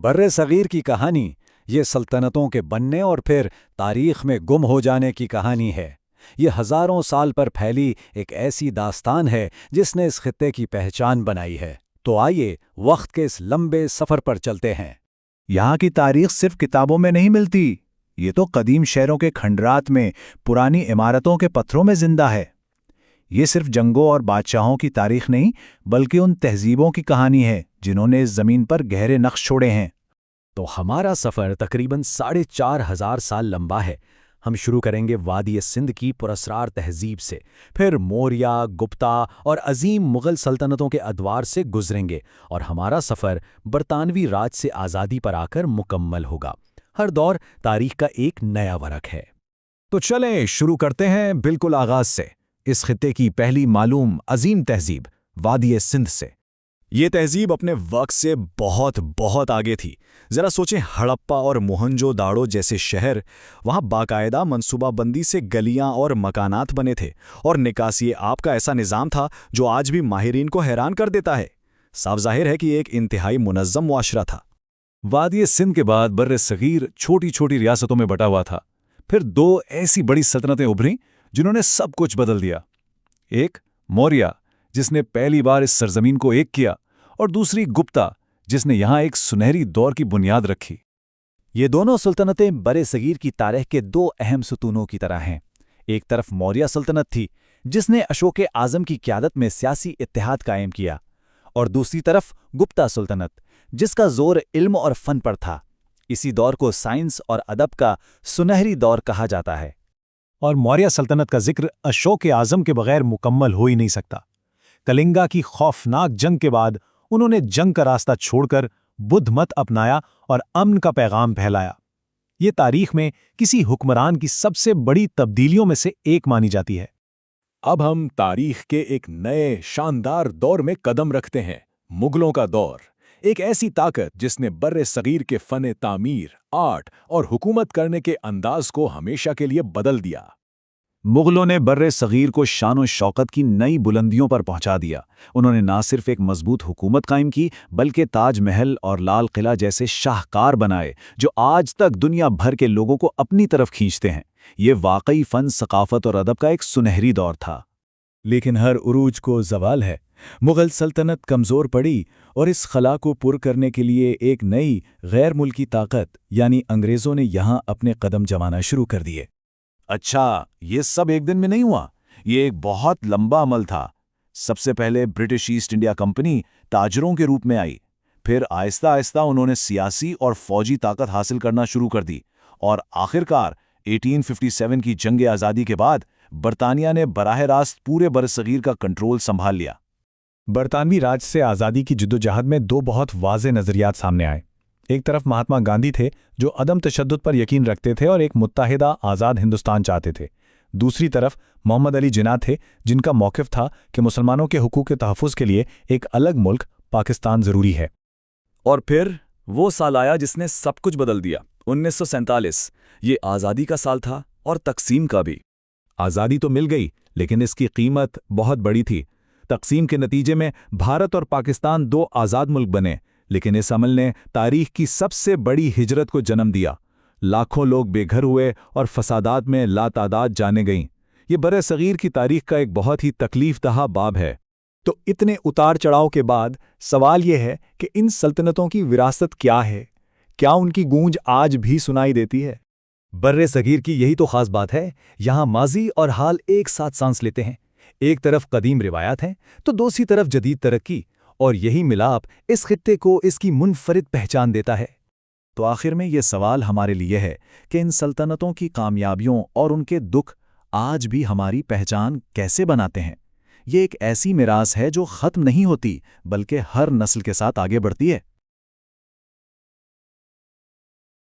برِ صغیر کی کہانی یہ سلطنتوں کے بننے اور پھر تاریخ میں گم ہو جانے کی کہانی ہے۔ یہ ہزاروں سال پر پھیلی ایک ایسی داستان ہے جس نے اس خطے کی پہچان بنائی ہے۔ تو آئیے وقت کے اس لمبے سفر پر چلتے ہیں۔ یہاں کی تاریخ صرف کتابوں میں نہیں ملتی، یہ تو قدیم شہروں کے کھنڈرات میں، پرانی عمارتوں کے پتھروں میں زندہ ہے۔ یہ صرف جنگوں اور بادشاہوں کی تاریخ نہیں، بلکہ ان تہذیبوں کی کہانی ہے جنہوں نے اس زمین پر گہرے نقش چھوڑے ہیں۔ تو ہمارا سفر تقریباً 4,500 سال لمبا ہے۔ ہم شروع کریں گے وادی سندھ کی پراسرار تہذیب سے، پھر موریہ، گپتا اور عظیم مغل سلطنتوں کے ادوار سے گزریں گے، اور ہمارا سفر برطانوی راج سے آزادی پر آ کر مکمل ہوگا۔ ہر دور تاریخ کا ایک نیا ورق ہے۔ تو چلیں شروع کرتے ہیں بالکل آغاز سے، اس خطے کی پہلی معلوم عظیم تہذیب وادی سندھ سے۔ یہ تہذیب اپنے وقت سے بہت آگے تھی۔ ذرا سوچیں، ہڑپا اور موہنجو داڑو جیسے شہر، وہاں باقاعدہ منصوبہ بندی سے گلیاں اور مکانات بنے تھے، اور نکاسی آب کا ایسا نظام تھا جو آج بھی ماہرین کو حیران کر دیتا ہے۔ صاف ظاہر ہے کہ یہ ایک انتہائی منظم معاشرہ تھا۔ وادی سندھ کے بعد بر صغیر چھوٹی چھوٹی ریاستوں میں بٹا ہوا تھا۔ پھر دو ایسی بڑی سلطنتیں ابھریں جنہوں نے سب کچھ بدل دیا۔ ایک موریہ، جس نے پہلی بار اس سرزمین کو ایک کیا، اور دوسری گپتا، جس نے یہاں ایک سنہری دور کی بنیاد رکھی۔ یہ دونوں سلطنتیں برِ صغیر کی تاریخ کے دو اہم ستونوں کی طرح ہیں۔ ایک طرف موریہ سلطنت تھی، جس نے اشوک اعظم کی قیادت میں سیاسی اتحاد قائم کیا، اور دوسری طرف گپتا سلطنت، جس کا زور علم اور فن پر تھا۔ اسی دور کو سائنس اور ادب کا سنہری دور کہا جاتا ہے۔ اور موریہ سلطنت کا ذکر اشوک اعظم کے بغیر مکمل ہو ہی نہیں سکتا۔ کلنگا کی خوفناک جنگ کے بعد انہوں نے جنگ کا راستہ چھوڑ کر بدھ مت اپنایا اور امن کا پیغام پھیلایا۔ یہ تاریخ میں کسی حکمران کی سب سے بڑی تبدیلیوں میں سے ایک مانی جاتی ہے۔ اب ہم تاریخ کے ایک نئے شاندار دور میں قدم رکھتے ہیں، مغلوں کا دور۔ ایک ایسی طاقت جس نے بر صغیر کے فن تعمیر، آرٹ اور حکومت کرنے کے انداز کو ہمیشہ کے لیے بدل دیا۔ مغلوں نے بر صغیر کو شان و شوکت کی نئی بلندیوں پر پہنچا دیا۔ انہوں نے نہ صرف ایک مضبوط حکومت قائم کی، بلکہ تاج محل اور لال قلعہ جیسے شاہکار بنائے جو آج تک دنیا بھر کے لوگوں کو اپنی طرف کھینچتے ہیں۔ یہ واقعی فن، ثقافت اور ادب کا ایک سنہری دور تھا۔ لیکن ہر عروج کو زوال ہے۔ مغل سلطنت کمزور پڑی، اور اس خلا کو پر کرنے کے لیے ایک نئی غیر ملکی طاقت یعنی انگریزوں نے یہاں اپنے قدم جمانا شروع کر دیے۔ اچھا، یہ سب ایک دن میں نہیں ہوا، یہ ایک بہت لمبا عمل تھا۔ سب سے پہلے برٹش ایسٹ انڈیا کمپنی تاجروں کے روپ میں آئی، پھر آہستہ آہستہ انہوں نے سیاسی اور فوجی طاقت حاصل کرنا شروع کر دی، اور آخرکار 1857 کی جنگ آزادی کے بعد برطانیہ نے براہ راست پورے برصغیر کا کنٹرول سنبھال لیا۔ برطانوی راج سے آزادی کی جدوجہد میں دو بہت واضح نظریات سامنے آئے۔ ایک طرف مہاتما گاندھی تھے جو عدم تشدد پر یقین رکھتے تھے اور ایک متحدہ آزاد ہندوستان چاہتے تھے۔ دوسری طرف محمد علی جناح تھے جن کا موقف تھا کہ مسلمانوں کے حقوق کے تحفظ کے لیے ایک الگ ملک پاکستان ضروری ہے۔ اور پھر وہ سال آیا جس نے سب کچھ بدل دیا، 1947۔ یہ آزادی کا سال تھا اور تقسیم کا بھی۔ آزادی تو مل گئی، لیکن اس کی قیمت بہت بڑی تھی۔ تقسیم کے نتیجے میں بھارت اور پاکستان دو آزاد ملک بنے، لیکن اس عمل نے تاریخ کی سب سے بڑی ہجرت کو جنم دیا۔ لاکھوں لوگ بے گھر ہوئے اور فسادات میں لاتعداد جانیں گئیں۔ یہ بر صغیر کی تاریخ کا ایک بہت ہی تکلیف دہ باب ہے۔ تو اتنے اتار چڑھاؤ کے بعد سوال یہ ہے کہ ان سلطنتوں کی وراثت کیا ہے؟ کیا ان کی گونج آج بھی سنائی دیتی ہے؟ برِ صغیر کی یہی تو خاص بات ہے، یہاں ماضی اور حال ایک ساتھ سانس لیتے ہیں۔ ایک طرف قدیم روایات ہیں تو دوسری طرف جدید ترقی، اور یہی ملاپ اس خطے کو اس کی منفرد پہچان دیتا ہے۔ تو آخر میں یہ سوال ہمارے لیے ہے کہ ان سلطنتوں کی کامیابیوں اور ان کے دکھ آج بھی ہماری پہچان کیسے بناتے ہیں؟ یہ ایک ایسی میراث ہے جو ختم نہیں ہوتی، بلکہ ہر نسل کے ساتھ آگے بڑھتی ہے۔